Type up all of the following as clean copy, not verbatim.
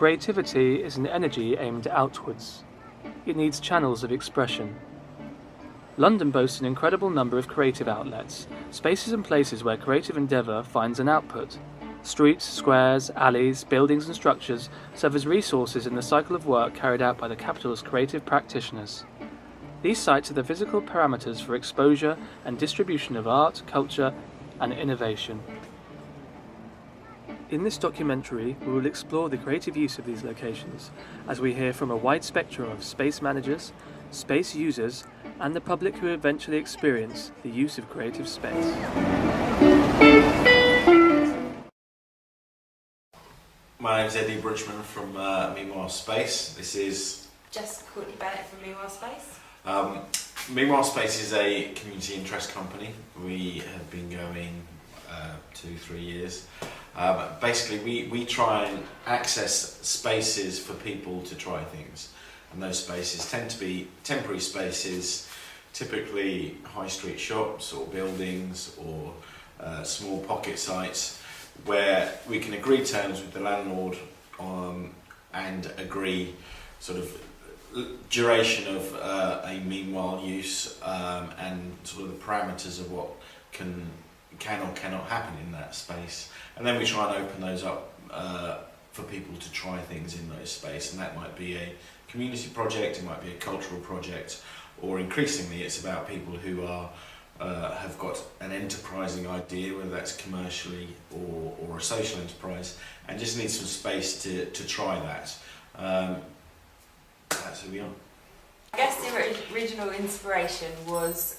Creativity is an energy aimed outwards. It needs channels of expression. London boasts an incredible number of creative outlets, spaces and places where creative endeavour finds an output. Streets, squares, alleys, buildings and structures serve as resources in the cycle of work carried out by the capital's creative practitioners. These sites are the physical parameters for exposure and distribution of art, culture and innovation. In this documentary, we will explore the creative use of these locations as we hear from a wide spectrum of space managers, space users and the public who eventually experience the use of creative space. My name's Eddie Bridgman from Meanwhile Space. This is Jessica Courtney Bennett from Meanwhile Space. Meanwhile Space is a community interest company. We have been going 2-3 years. Basically, we try and access spaces for people to try things, and those spaces tend to be temporary spaces, typically high street shops or buildings or small pocket sites where we can agree terms with the landlord and agree sort of duration of a meanwhile use and sort of the parameters of what can or cannot happen in that space, and then we try and open those up for people to try things in those space, and that might be a community project, it might be a cultural project, or increasingly it's about people who are have got an enterprising idea, whether that's commercially or a social enterprise, and just need some space to try that. That's who we are. I guess the original inspiration was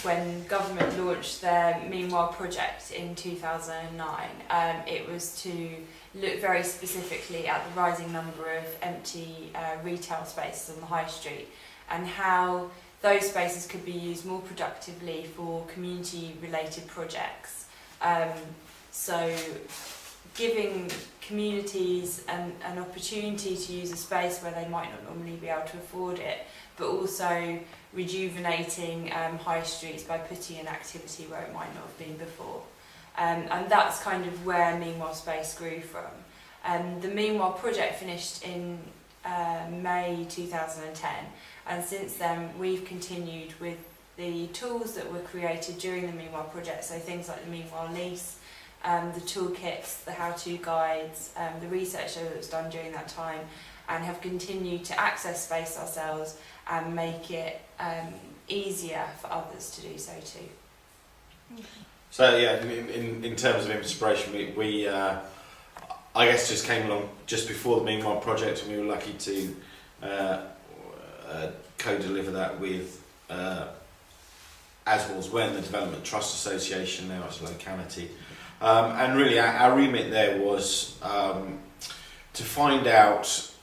when government launched their Meanwhile project in 2009. It was to look very specifically at the rising number of empty retail spaces on the high street and how those spaces could be used more productively for community-related projects. So giving communities an opportunity to use a space where they might not normally be able to afford it, but also rejuvenating high streets by putting an activity where it might not have been before. And that's kind of where Meanwhile Space grew from. The Meanwhile project finished in May 2010, and since then we've continued with the tools that were created during the Meanwhile project, so things like the Meanwhile lease, the toolkits, the how-to guides, the research that was done during that time, and have continued to access space ourselves and make it easier for others to do so too. So yeah, in terms of inspiration, we I guess just came along just before the Meanwhile project, and we were lucky to co-deliver that with as was when the Development Trust Association, now it's a locality. And really our remit there was to find out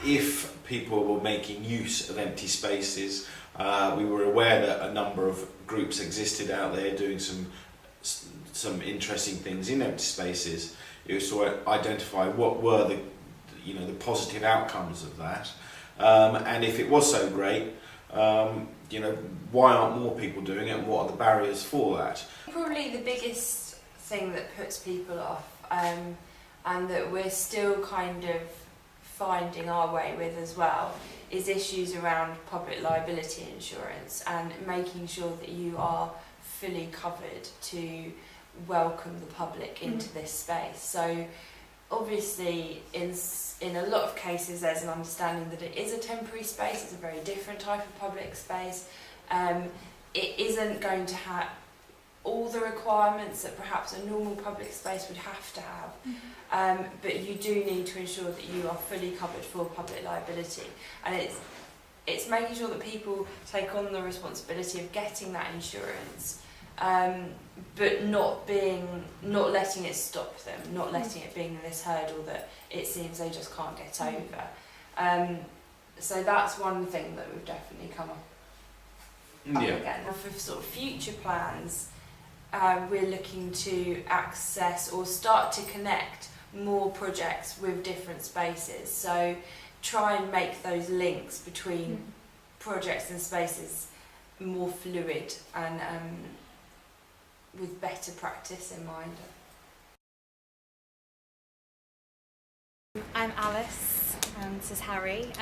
if people were making use of empty spaces. We were aware that a number of groups existed out there doing some interesting things in empty spaces. It was to identify what were the positive outcomes of that, and if it was so great, why aren't more people doing it, and what are the barriers for that? Probably the biggest thing that puts people off, and that we're still kind of finding our way with as well, is issues around public liability insurance and making sure that you are fully covered to welcome the public into this space. So obviously in a lot of cases there's an understanding that it is a temporary space, it's a very different type of public space. It isn't going to have all the requirements that perhaps a normal public space would have to have, but you do need to ensure that you are fully covered for public liability, and it's making sure that people take on the responsibility of getting that insurance, but not letting it stop them, not letting it being this hurdle that it seems they just can't get over. So that's one thing that we've definitely come up again. For sort of future plans, we're looking to access or start to connect more projects with different spaces. So try and make those links between projects and spaces more fluid and with better practice in mind. I'm Alice and this is Harry.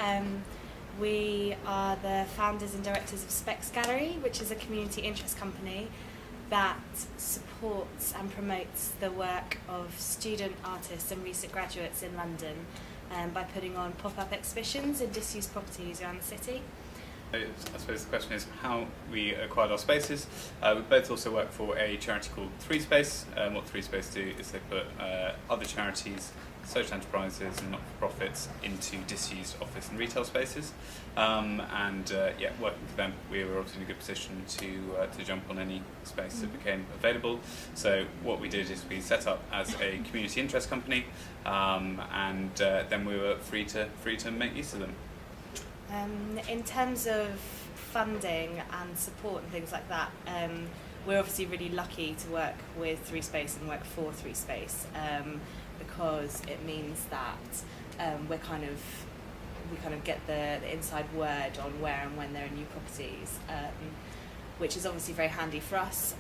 We are the founders and directors of Specs Gallery, which is a community interest company that supports and promotes the work of student artists and recent graduates in London by putting on pop-up exhibitions in disused properties around the city. I suppose the question is how we acquired our spaces. We both also work for a charity called Three Space. What Three Space do is they put other charities, social enterprises and not-for-profits into disused office and retail spaces. Working for them, we were obviously in a good position to jump on any space that became available. So what we did is we set up as a community interest company, then we were free to make use of them. In terms of funding and support and things like that, we're obviously really lucky to work with Three Space and work for Three Space because it means that we kind of get the inside word on where and when there are new properties, which is obviously very handy for us.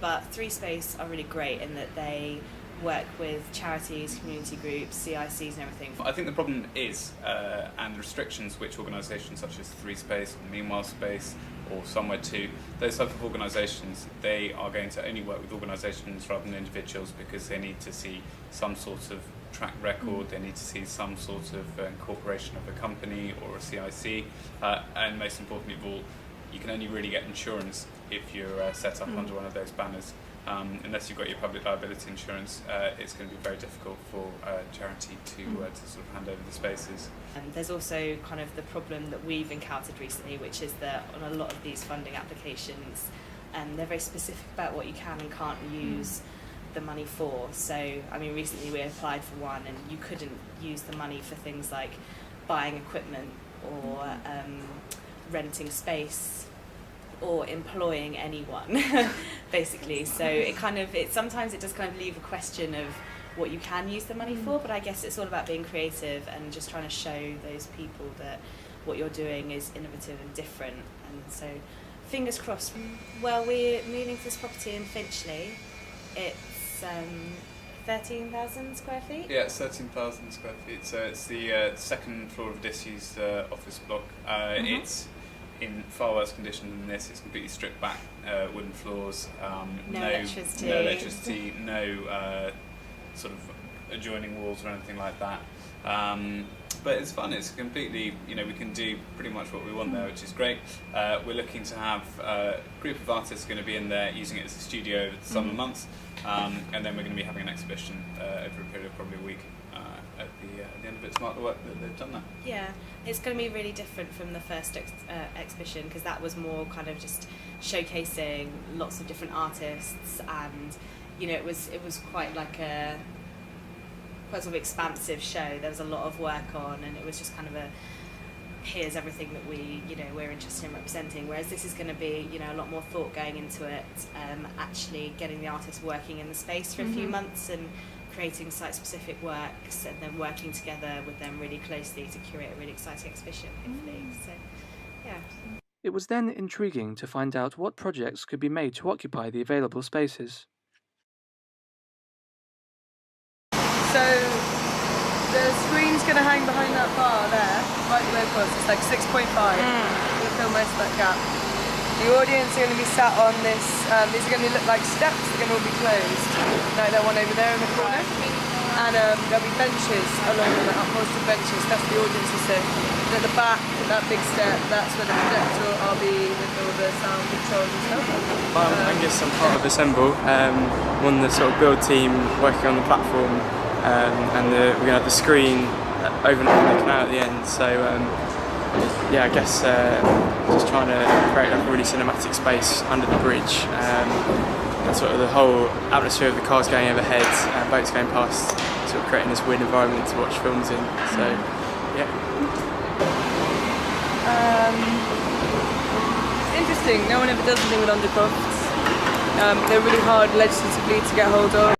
But Three Space are really great in that they work with charities, community groups, CICs and everything. I think the problem is, and restrictions which organisations such as Three Space or Meanwhile Space or Somewhere Too, those type of organisations, they are going to only work with organisations rather than individuals because they need to see some sort of track record, they need to see some sort of incorporation of a company or a CIC, and most importantly of all, you can only really get insurance if you're set up under one of those banners. Unless you've got your public liability insurance, it's going to be very difficult for a charity to sort of hand over the spaces. There's also kind of the problem that we've encountered recently, which is that on a lot of these funding applications, they're very specific about what you can and can't use the money for. So, I mean, recently we applied for one and you couldn't use the money for things like buying equipment or renting space or employing anyone, basically. So sometimes it does kind of leave a question of what you can use the money for, but I guess it's all about being creative and just trying to show those people that what you're doing is innovative and different. And so, fingers crossed. Well, we're moving to this property in Finchley. It's 13,000 square feet? Yeah, it's 13,000 square feet. So it's the second floor of a disused office block. It's in far worse condition than this. It's completely stripped back, wooden floors, no electricity, no sort of adjoining walls or anything like that. But it's fun. It's completely, we can do pretty much what we want there, which is great. We're looking to have a group of artists going to be in there using it as a studio over the summer months, and then we're going to be having an exhibition over a period of probably a week at the end of it to mark the work that they've done there. Yeah, it's going to be really different from the first exhibition because that was more kind of just showcasing lots of different artists, and it was quite like a quite sort of expansive show. There was a lot of work on, and it was just kind of here's everything that we're interested in representing. Whereas this is going to be a lot more thought going into it, actually getting the artists working in the space for a few months and creating site-specific works, and then working together with them really closely to curate a really exciting exhibition, hopefully. So, yeah. It was then intriguing to find out what projects could be made to occupy the available spaces. So the screen's going to hang behind that bar there, right below us. It's like 6.5. We're going to fill most of that gap. The audience are going to be sat on this, these are going to look like steps, they're going to all be closed. Like that one over there in the corner. And there'll be benches along the upholstered benches, that's the audience will sit. And at the back, that big step, that's where the projector will be with all the sound controls and stuff. I'm Angus, I'm part of Assemble, one of the sort of build team working on the platform, and we're going to have the screen over the canal at the end, so I guess just trying to create like a really cinematic space under the bridge, and sort of the whole atmosphere of the cars going overhead, boats going past, sort of creating this weird environment to watch films in, so yeah. It's interesting, no one ever does anything with undercrofts. They're really hard legislatively to get hold of.